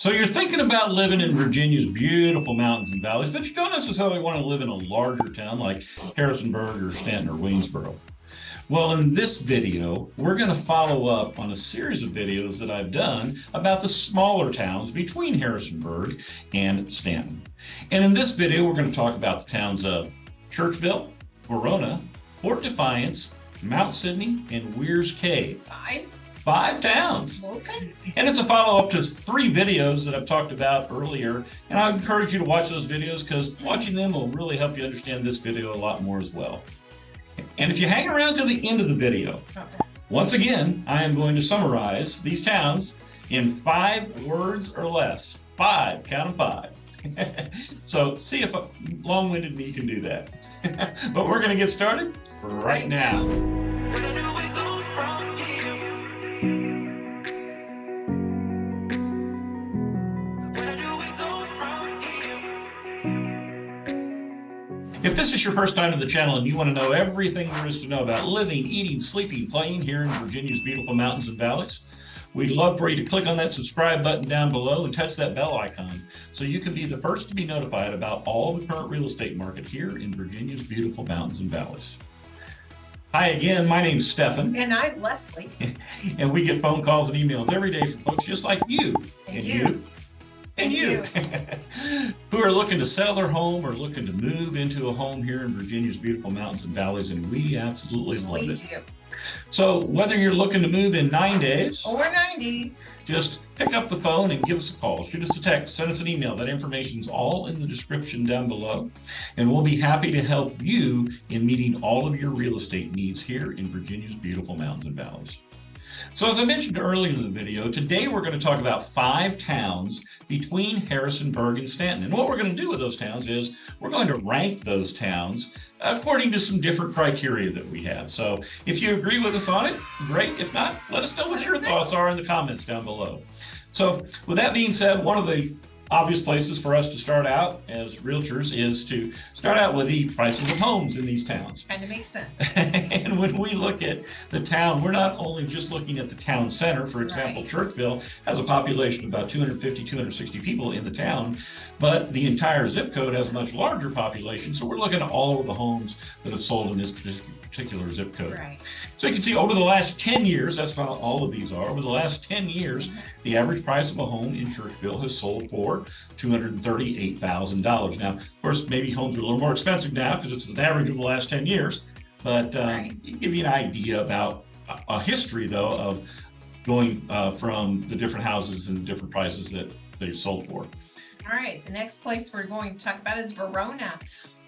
So you're thinking about living in Virginia's beautiful mountains and valleys, but you don't necessarily want to live in a larger town like Harrisonburg or Stanton or Waynesboro. Well, in this video, we're going to follow up on a series of videos that I've done about the smaller towns between Harrisonburg and Stanton. And in this video, we're going to talk about the towns of Churchville, Verona, Fort Defiance, Mount Sidney, and Weyers Cave. Five towns. Okay. And it's a follow-up to 3 videos that I've talked about earlier. And I encourage you to watch those videos because watching them will really help you understand this video a lot more as well. And if you hang around to the end of the video, once again, I am going to summarize these towns in 5 words or less. 5, count them 5. So see if a long-winded me can do that. But we're going to get started right now. If this is your first time to the channel and you want to know everything there is to know about living, eating, sleeping, playing here in Virginia's beautiful mountains and valleys, we'd love for you to click on that subscribe button down below and touch that bell icon so you can be the first to be notified about all the current real estate market here in Virginia's beautiful mountains and valleys. Hi again, my name's Stephen. And I'm Leslie. And we get phone calls and emails every day from folks just like you. And you. And you who are looking to sell their home or looking to move into a home here in Virginia's beautiful mountains and valleys, and we absolutely love it. We do. So whether you're looking to move in 9 days or 90, just pick up the phone and give us a call, shoot us a text, send us an email. That information's all in the description down below, and we'll be happy to help you in meeting all of your real estate needs here in Virginia's beautiful mountains and valleys. So as I mentioned earlier in the video, today we're going to talk about 5 towns between Harrisonburg and Stanton. And what we're going to do with those towns is we're going to rank those towns according to some different criteria that we have. So if you agree with us on it, great. If not, let us know what your thoughts are in the comments down below. So with that being said, one of the obvious places for us to start out as realtors is to start out with the prices of homes in these towns. kind of makes sense. And when we look at the town, we're not only just looking at the town center. For example, Right. Churchville has a population of about 250, 260 people in the town, but the entire zip code has a much larger population. So we're looking at all of the homes that have sold in this particular zip code. Right. So you can see over the last 10 years, that's not all of these are, over the last 10 years, the average price of a home in Churchville has sold for $238,000. Now, of course, maybe homes are a little more expensive now because it's an average of the last 10 years, but it give you an idea about a history, though, of going from the different houses and the different prices that they've sold for. All right. The next place we're going to talk about is Verona.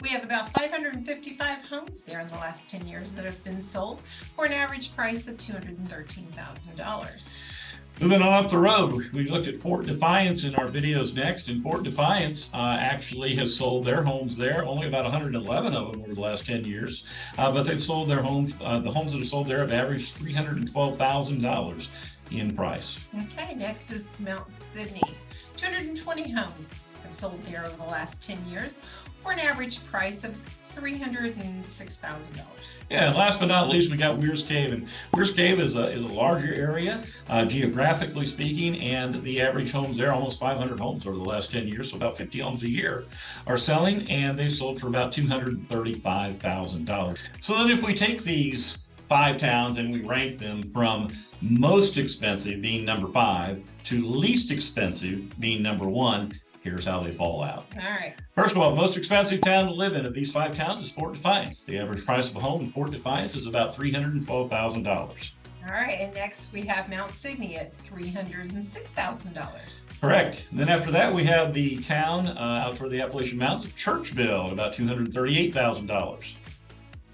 We have about 555 homes there in the last 10 years that have been sold for an average price of $213,000. Moving on up the road, we looked at Fort Defiance in our videos next, and Fort Defiance actually has sold their homes there, only about 111 of them over the last 10 years, but they've sold their homes, the homes that have sold there have averaged $312,000 in price. Okay, next is Mount Sidney. 220 homes have sold there over the last 10 years for an average price of $306,000. Yeah, and last but not least, we got Weyers Cave, and Weyers Cave is a larger area, geographically speaking, and the average homes there, almost 500 homes over the last 10 years, so about 50 homes a year are selling, and they sold for about $235,000. So then if we take these 5 towns and we rank them from most expensive being number 5 to least expensive being number 1, here's how they fall out. All right. First of all, the most expensive town to live in of these 5 towns is Fort Defiance. The average price of a home in Fort Defiance is about $312,000. All right, and next we have Mount Sidney at $306,000. Correct. And then after that, we have the town out for the Appalachian Mountains of Churchville at about $238,000.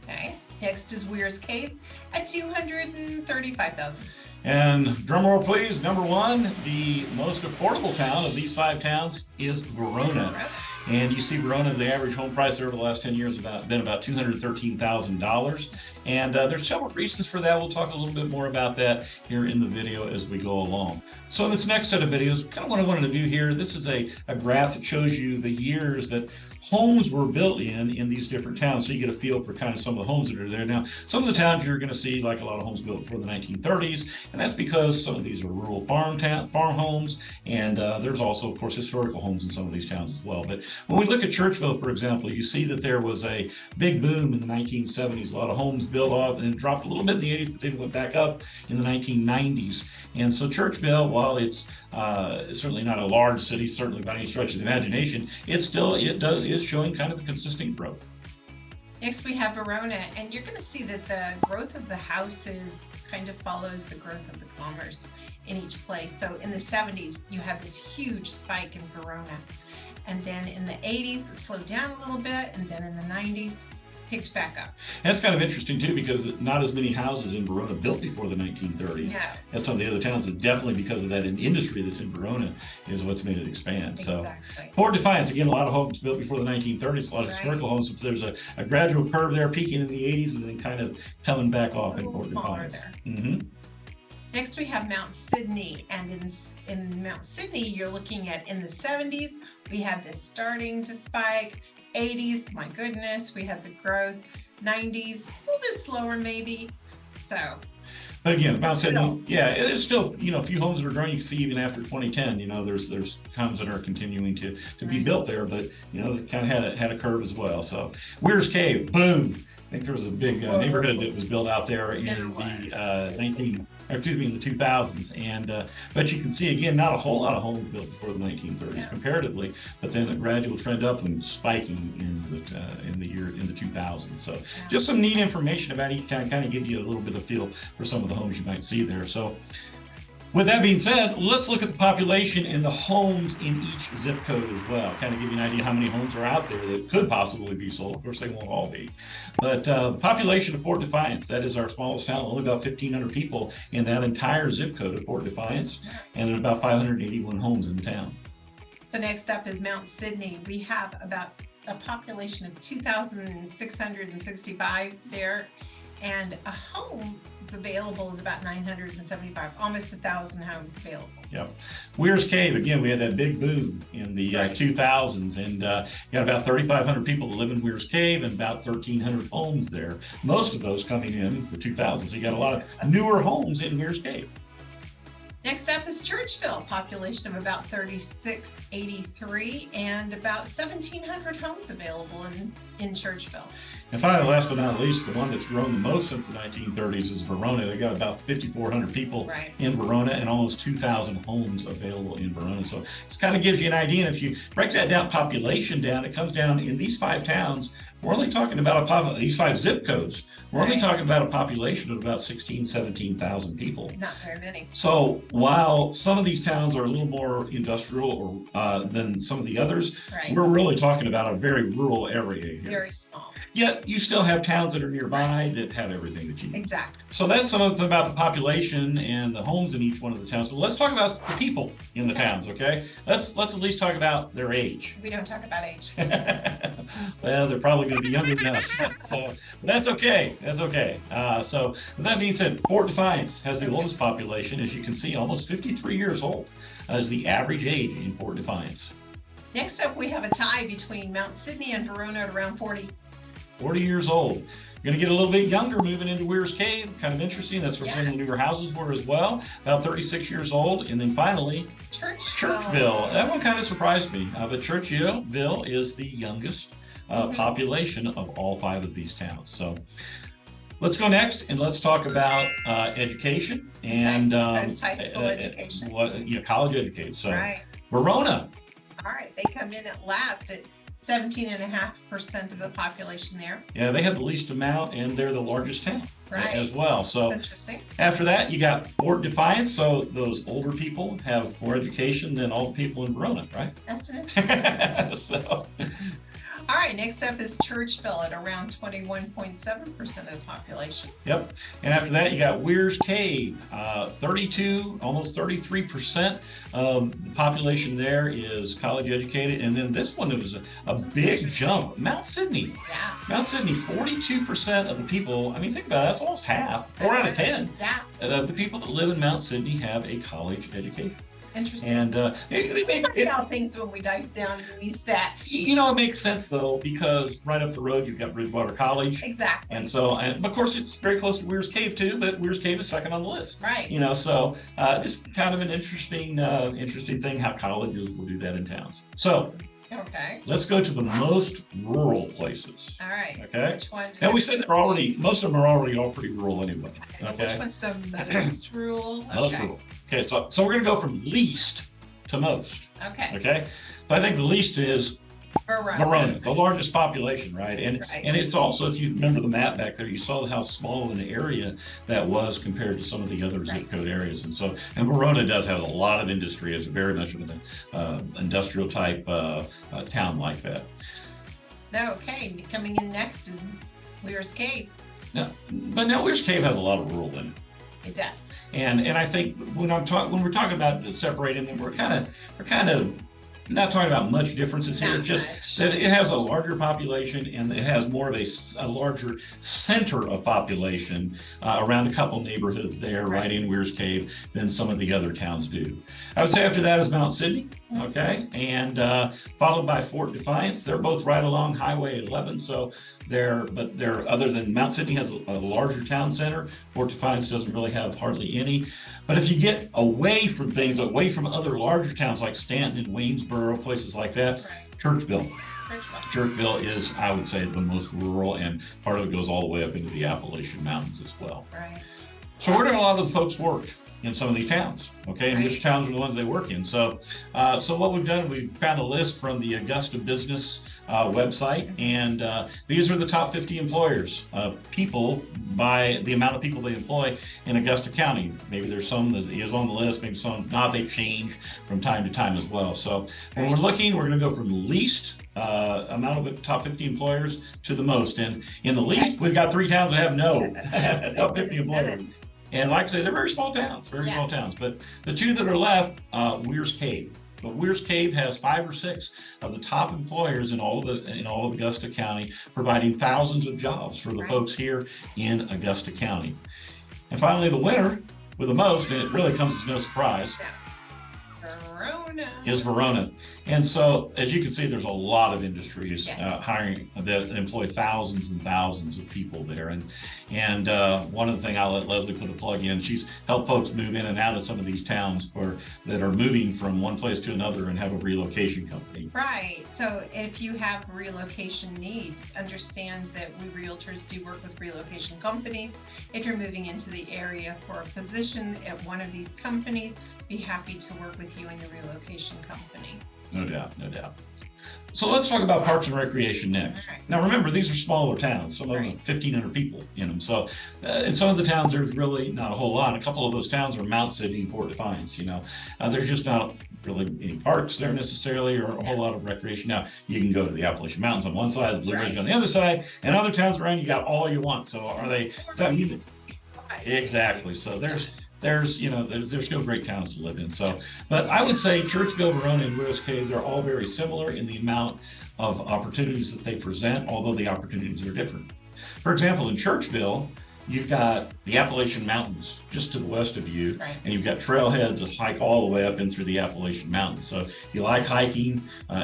Okay. Next is Weyers Cave at $235,000. And drum roll please, number 1, the most affordable town of these 5 towns is Verona. And you see Verona, the average home price there over the last 10 years has been about $213,000. And there's several reasons for that. We'll talk a little bit more about that here in the video as we go along. So in this next set of videos, kind of what I wanted to do here, this is a graph that shows you the years that homes were built in these different towns, so you get a feel for kind of some of the homes that are there. Now, some of the towns you're going to see like a lot of homes built before the 1930s, and that's because some of these are rural farm homes, and there's also, of course, historical homes in some of these towns as well. But when we look at Churchville, for example, you see that there was a big boom in the 1970s. A lot of homes built up and dropped a little bit in the 80s, but then went back up in the 1990s. And so Churchville, while it's certainly not a large city, certainly by any stretch of the imagination, is showing kind of a consistent growth. Next we have Verona, and you're going to see that the growth of the houses kind of follows the growth of the commerce in each place. So in the 70s, you have this huge spike in Verona. And then in the 80s, it slowed down a little bit, and then in the 90s, picked back up. That's kind of interesting too, because not as many houses in Verona built before the 1930s. Yeah. As some of the other towns, is definitely because of that industry that's in Verona is what's made it expand. Exactly. So Fort Defiance, again, a lot of homes built before the 1930s, a lot of historical homes. So there's a gradual curve there, peaking in the 80s and then kind of coming back off in Fort Defiance. Next we have Mount Sidney, and in Mount Sidney, you're looking at in the 70s, we had this starting to spike. 80s, my goodness, we had the growth. 90s, a little bit slower maybe. So, but again, Mount Sidney, yeah, it is still, a few homes that are growing. You can see even after 2010, there's homes that are continuing to be built there, but it kind of had a curve as well. So Weyers Cave, boom. I think there was a big neighborhood that was built out there in the 2000s, and but you can see again, not a whole lot of homes built before the 1930s comparatively, but then a gradual trend up and spiking in the 2000s. So just some neat information about each town, kind of gives you a little bit of feel for some of the homes you might see there. So with that being said, let's look at the population and the homes in each zip code as well. Kind of give you an idea how many homes are out there that could possibly be sold. Of course, they won't all be. But the population of Fort Defiance, that is our smallest town, only about 1,500 people in that entire zip code of Fort Defiance. And there's about 581 homes in the town. So next up is Mount Sidney. We have about a population of 2,665 there. And a home that's available is about 975, almost 1,000 homes available. Yep. Weyers Cave, again, we had that big boom in the 2000s, and you got about 3,500 people that live in Weyers Cave and about 1,300 homes there. Most of those coming in the 2000s. So you got a lot of newer homes in Weyers Cave. Next up is Churchville, population of about 3,683 and about 1,700 homes available in Churchville. And finally, last but not least, the one that's grown the most since the 1930s is Verona. They got about 5,400 people in Verona and almost 2,000 homes available in Verona. So this kind of gives you an idea. And if you break that down, population down, it comes down in these 5 towns. We're only talking about these 5 zip codes. We're only talking about a population of about 16,000, 17,000 people. Not very many. So while some of these towns are a little more industrial than some of the others, we're really talking about a very rural area here. Very small. Yet you still have towns that are nearby that have everything that you need. Exactly. So that's something about the population and the homes in each one of the towns. So let's talk about the people in the towns, okay? Let's at least talk about their age. We don't talk about age. Well, they're probably going to be younger than us, so that's okay. That's okay. So with that being said, Fort Defiance has the oldest population, as you can see, almost 53 years old is the average age in Fort Defiance. Next up, we have a tie between Mount Sidney and Verona at around 40 years old. You're going to get a little bit younger moving into Weyers Cave. Kind of interesting. That's where some of the newer houses were as well. About 36 years old. And then finally, Churchville. That one kind of surprised me. But Churchville is the youngest population of all 5 of these towns. So let's go next and let's talk about education and high school education. College education. So Verona. All right, they come in at last at 17.5% of the population there. Yeah, they have the least amount, and they're the largest town as well. So interesting. After that, you got Fort Defiance. So those older people have more education than all the people in Verona, right? That's an interesting. So. All right, next up is Churchville at around 21.7% of the population. Yep. And after that, you got Weyers Cave, 32, almost 33% of the population there is college educated. And then this one was a big jump. Mount Sidney. Yeah. Mount Sidney, 42% of the people, I mean, think about it, that's almost half, 4 out of 10. Yeah. The people that live in Mount Sidney have a college education. Interesting. And It all things when we dive down into these stats. it makes sense though, because right up the road you've got Bridgewater College. Exactly. And so, and of course it's very close to Weyers Cave too, but Weyers Cave is second on the list. Right. So just kind of an interesting thing how colleges will do that in towns. So Okay. let's go to the most rural places. All right. Okay. Which one's And we said they're already, most of them are already all pretty rural anyway. Which Okay. one's the most rural? Most Okay. rural. Okay, so we're gonna go from least to most. Okay. Okay. But I think the least is Verona, the largest population, right? And Right. and it's also, if you remember the map back there, you saw how small an area that was compared to some of the other zip code areas. And so, and Verona does have a lot of industry. It's very much of an industrial type town like that. Okay. Coming in next is Weyers Cave. But now Weyers Cave has a lot of rural in it. It does. And I think when we're talking about separating them, we're kind of not talking about much differences here. Not Just much. that it has a larger population and it has more of a larger center of population around a couple neighborhoods there, right in Weyers Cave, than some of the other towns do. I would say after that is Mount Sidney, okay, and followed by Fort Defiance. They're both right along Highway 11, so they're other than Mount Sidney has a larger town center. Fort Defiance doesn't really have hardly any. But if you get away from things, away from other larger towns like Stanton and Waynesboro, places like that, Right. Churchville. Churchville. Churchville is, I would say, the most rural, and part of it goes all the way up into the Appalachian Mountains as well. Right. So where do a lot of the folks work in some of these towns? Okay, and Right. which towns are the ones they work in? So what we've done, we've found a list from the Augusta Business website, and these are the top 50 employers, people by the amount of people they employ in Augusta County. Maybe there's some that is on the list, maybe some not. They change from time to time as well. So when we're looking, we're going to go from the least amount of the top 50 employers to the most. And in the least, we've got 3 towns that have no top 50 employers. And like I say, they're very small towns, small towns. But the 2 that are left, Weyers Cave. But Weyers Cave has 5 or 6 of the top employers in all of Augusta County, providing thousands of jobs for the folks here in Augusta County. And finally, the winner with the most, and it really comes as no surprise, Verona. is Verona. And so, as you can see, there's a lot of industries hiring that employ thousands and thousands of people there. And one of the things, I'll let Leslie put a plug in, she's helped folks move in and out of some of these towns that are moving from one place to another and have a relocation company. Right. So if you have a relocation need, understand that we realtors do work with relocation companies. If you're moving into the area for a position at one of these companies, be happy to work with you and your relocation company. No doubt, no doubt. So let's talk about Parks and Recreation next. All right. Now remember, these are smaller towns, some of them 1,500 people in them. So in some of the towns, there's really not a whole lot. A couple of those towns are Mount Sidney and Fort Defiance. There's just not really any parks there necessarily, or a whole lot of recreation. Now you can go to the Appalachian Mountains on one side, the Blue Ridge on the other side, and other towns around you got all you want. So are they? Exactly. So there's no great towns to live in. So, but I would say Churchville, Verona, and Weyers Cave, they're all very similar in the amount of opportunities that they present, although the opportunities are different. For example, in Churchville, you've got the Appalachian Mountains just to the west of you, and you've got trailheads that hike all the way up in through the Appalachian Mountains. So if you like hiking,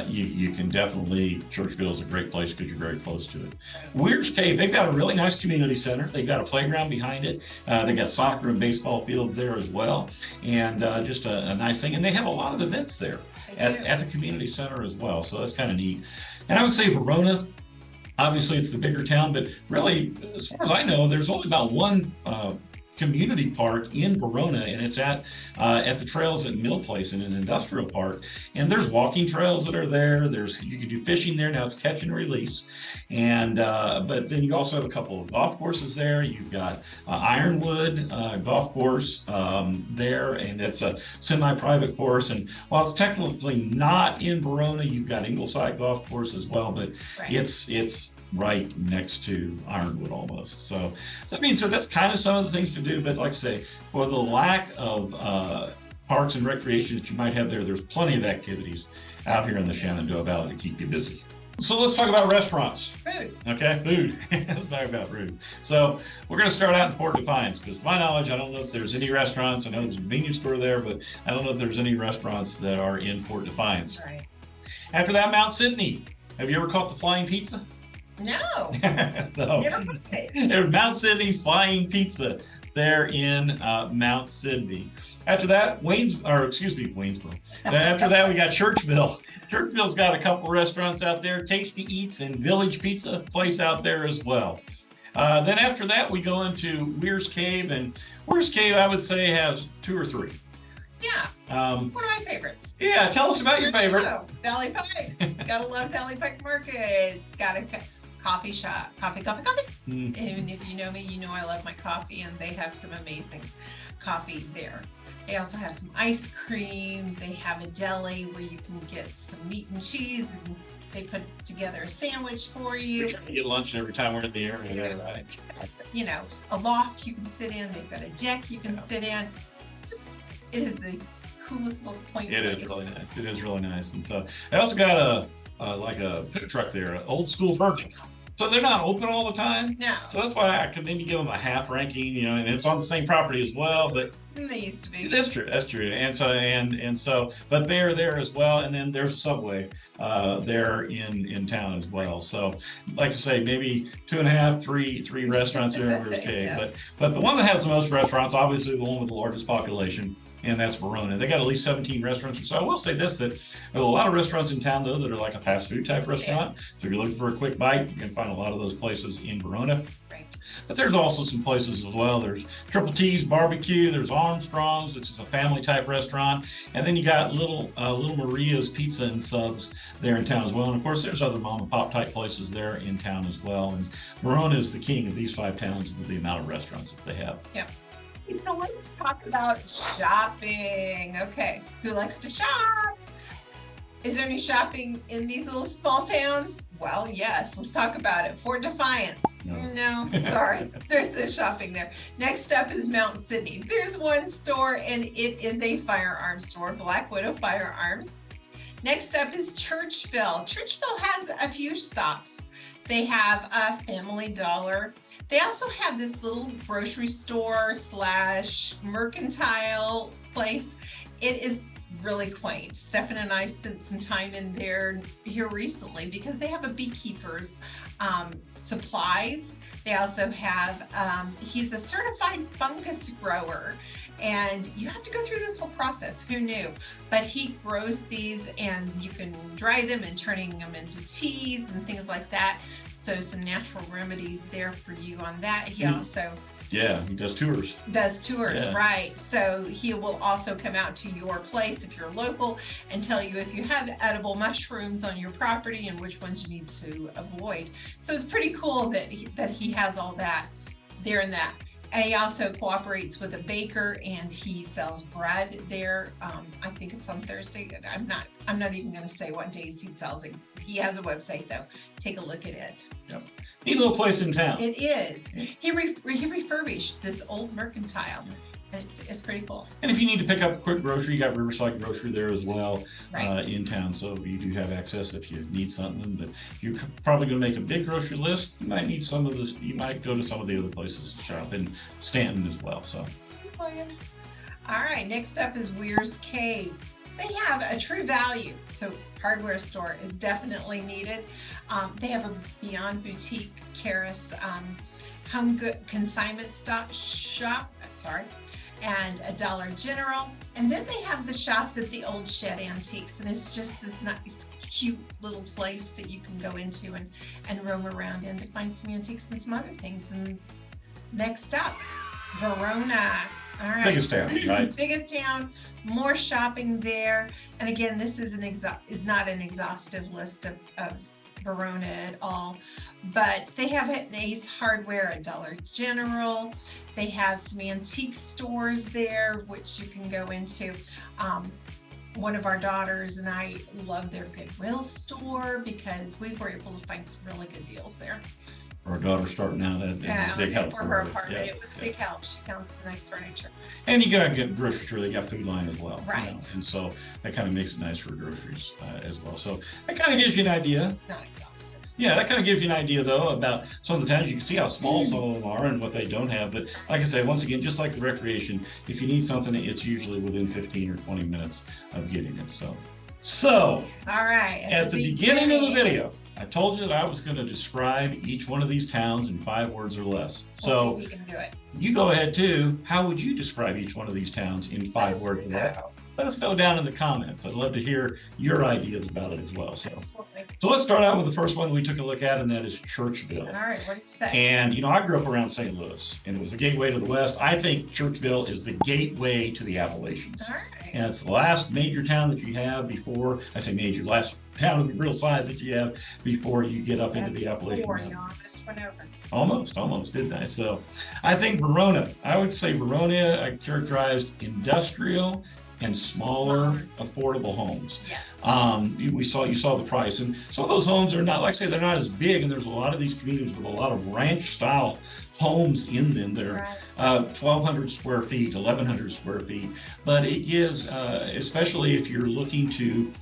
you can definitely, Churchville is a great place because you're very close to it. Weyers Cave, they've got a really nice community center. They've got a playground behind it. They've got soccer and baseball fields there as well, and just a nice thing. And they have a lot of events there at the community center as well, so that's kind of neat. And I would say Verona, obviously it's the bigger town, but really, as far as I know, there's only about one community park in Verona, and it's at the trails at Mill Place in an industrial park. And there's walking trails that are there. You can do fishing there now. It's catch and release, and but then you also have a couple of golf courses there. You've got Ironwood golf course there, and it's a semi-private course. And while it's technically not in Verona, you've got Ingleside golf course as well, but Right. it's right next to Ironwood almost. So I mean, so that's kind of some of the things to do. But like I say, for the lack of parks and recreation that you might have there, there's plenty of activities out here in the Shenandoah Valley to keep you busy. So let's talk about restaurants. Food. Okay, food. Let's talk about food. So we're going to start out in Fort Defiance, because to my knowledge, I don't know if there's any restaurants. I know there's a convenience store there, but I don't know if there's any restaurants that are in Fort Defiance. Right. After that, Mount Sidney. Have you ever caught the flying pizza? No. No. There's Mount Sidney Flying Pizza there in Mount Sidney. After that, Waynesboro. After that, we got Churchville. Churchville's got a couple restaurants out there, Tasty Eats and Village Pizza place out there as well. Then after that, we go into Weyers Cave, and Weyers Cave, I would say, has 2 or 3. Yeah. One of my favorites. Yeah, tell us about your favorite. Valley Pike. Gotta love Valley Pike Market. Got a coffee shop. Coffee. Mm. And if you know me, you know I love my coffee, and they have some amazing coffee there. They also have some ice cream. They have a deli where you can get some meat and cheese, and they put together a sandwich for you. We try to get lunch every time we're in the area there, right? You know, a loft you can sit in. They've got a deck you can sit in. It is the coolest little quaint place. It is really nice. It is really nice. And so I also got like a food truck there, an old school burger. So they're not open all the time. No. So that's why I could maybe give them a half ranking, and it's on the same property as well. But They used to be. that's true. And so, but they're there as well. And then there's a Subway there in town as well. So, like I say, maybe 2.5, 3 restaurants there in Weyers Cave. Yeah. But the one that has the most restaurants, obviously the one with the largest population, and that's Verona. They got at least 17 restaurants or so. I will say this, that there's a lot of restaurants in town, though, that are like a fast food type restaurant. So if you're looking for a quick bite, you can find a lot of those places in Verona. Right. But there's also some places as well. There's Triple T's Barbecue. There's Armstrong's, which is a family type restaurant. And then you got Little Maria's Pizza and Subs there in town as well. And of course, there's other mom and pop type places there in town as well. And Verona is the king of these 5 towns with the amount of restaurants that they have. Yep. So let's talk about shopping. Okay, who likes to shop? Is there any shopping in these little small towns? Well, yes, let's talk about it. Fort Defiance. No, sorry, there's no shopping there. Next up is Mount Sidney. There's one store, and it is a firearms store, Black Widow Firearms. Next up is Churchville. Churchville has a few stops. They have a Family Dollar. They also have this little grocery store / mercantile place. It is really quaint. Stefan and I spent some time in there here recently because they have a beekeeper's supplies. They also have, he's a certified fungus grower, and you have to go through this whole process. Who knew? But he grows these, and you can dry them and turning them into teas and things like that. So some natural remedies there for you on that. He also he does tours. Yeah. Right. So he will also come out to your place if you're local and tell you if you have edible mushrooms on your property and which ones you need to avoid. So it's pretty cool that he has all that there in that. And he also cooperates with a baker, and he sells bread there. I think it's on Thursday. I'm not even going to say what days he sells it. He has a website though. Take a look at it. Yep. Neat little place in town. It is. He refurbished this old mercantile, and it's pretty cool. And if you need to pick up a quick grocery, you got Riverside Grocery there as well, Right. in town. So you do have access if you need something. But if you're probably going to make a big grocery list, you might need some of this. You might go to some of the other places to shop in Stanton as well. So. All right. Next up is Weyers Cave. They have a True Value, so hardware store is definitely needed. They have a Beyond Boutique, Karis, Home Good Consignment shop. And a Dollar General. And then they have the shops at the Old Shed Antiques, and it's just this nice, cute little place that you can go into and roam around in to find some antiques and some other things. And next up, Verona. All right. Biggest town, right? Biggest town, more shopping there. And again, this is not an exhaustive list of Verona at all, but they have an Ace Hardware, a Dollar General. They have some antique stores there, which you can go into. One of our daughters and I love their Goodwill store because we were able to find some really good deals there. Our daughter starting out, that was a big help for her apartment. It was a big help. She found some nice furniture. And you gotta get grocery store, they got food line as well. Right. And so that kind of makes it nice for groceries as well. So that kind of gives you an idea. It's not exhaustive. Yeah, that kind of gives you an idea though about some of the towns. You can see how small some of them are and what they don't have. But like I say, once again, just like the recreation, if you need something, it's usually within 15 or 20 minutes of getting it. So all right. At the beginning of the video, I told you that I was going to describe each one of these towns in 5 words or less. So we can do it. You go ahead too. How would you describe each one of these towns in 5 words or less? Let us know down in the comments. I'd love to hear your ideas about it as well. So let's start out with the first one that we took a look at, and that is Churchville. All right, what do you say? And I grew up around St. Louis, and it was the gateway to the West. I think Churchville is the gateway to the Appalachians. All right. And it's the last major town that you have before, I say major, last town of the real size that you have before you get up into the Appalachian Mountains. Almost, didn't I? So I think Verona, I would say Verona, I characterized industrial and smaller affordable homes. Yes. You saw the price, and some of those homes are not, like I say, they're not as big, and there's a lot of these communities with a lot of ranch style homes in them. They're 1,200 square feet, 1,100 square feet, but it gives, especially if you're looking to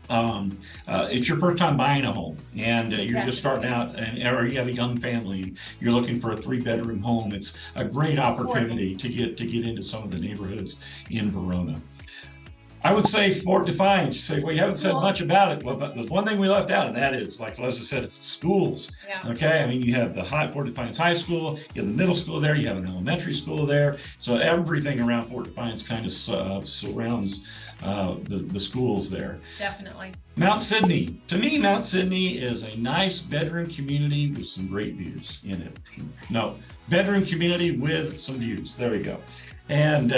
it's your first time buying a home, and you're just starting out, or you have a young family, and you're looking for a 3-bedroom home. It's a great opportunity to get into some of the neighborhoods in Verona. I would say Fort Defiance. You say, well, you haven't said much about it. Well, but there's one thing we left out, and that is, like Leslie said, it's the schools. Yeah. Okay, I mean, you have the Fort Defiance High School, you have the middle school there, you have an elementary school there. So everything around Fort Defiance kind of surrounds the schools there. Definitely. Mount Sidney. To me, Mount Sidney is a nice bedroom community with some great views in it. No, bedroom community with some views. There we go. And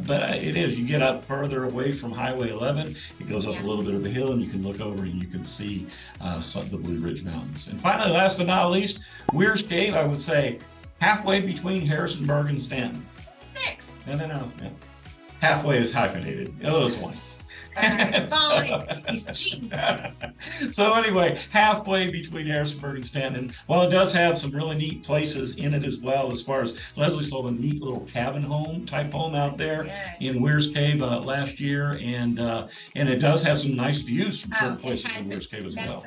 but it is, you get up further away from Highway 11, it goes up a little bit of a hill, and you can look over and you can see the Blue Ridge Mountains. And finally, last but not least, Weyers Cave, I would say halfway between Harrisonburg and Stanton. 6. No. Yeah. Halfway is hyphenated. Oh, it's 1. He's cheating. So anyway, halfway between Harrisonburg and Stanton. Well, it does have some really neat places in it as well, as far as Leslie sold a neat little cabin type home out there in Weyers Cave last year, and it does have some nice views from certain places in Weyers Cave as well.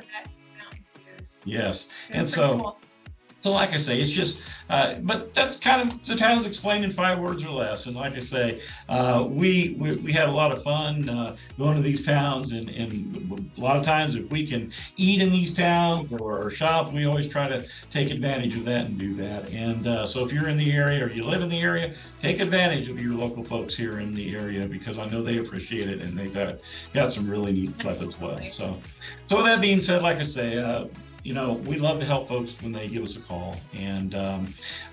Yes, and so. Cool. So like I say, it's just, but that's kind of the town's explained in 5 words or less. And like I say, we had a lot of fun going to these towns, and a lot of times if we can eat in these towns or shop, we always try to take advantage of that and do that. And so if you're in the area or you live in the area, take advantage of your local folks here in the area, because I know they appreciate it, and they've got some really neat stuff as well. So with that being said, like I say, we love to help folks when they give us a call, and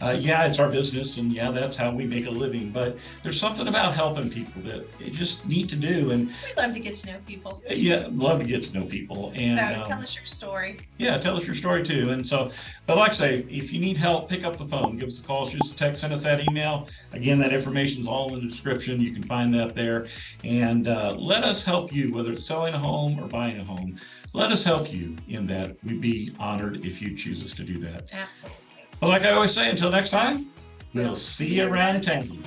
it's our business, and that's how we make a living, but there's something about helping people that you just need to do, and we love to get to know people. Love to get to know people. And so tell us your story. Tell us your story too. And so, but like I say, if you need help, pick up the phone, give us a call, shoot us a text, send us that email. Again, that information is all in the description. You can find that there, and let us help you, whether it's selling a home or buying a home. Let us help you in that. We'd be honored if you choose us to do that. Absolutely. But like I always say, until next time, we'll see you around town.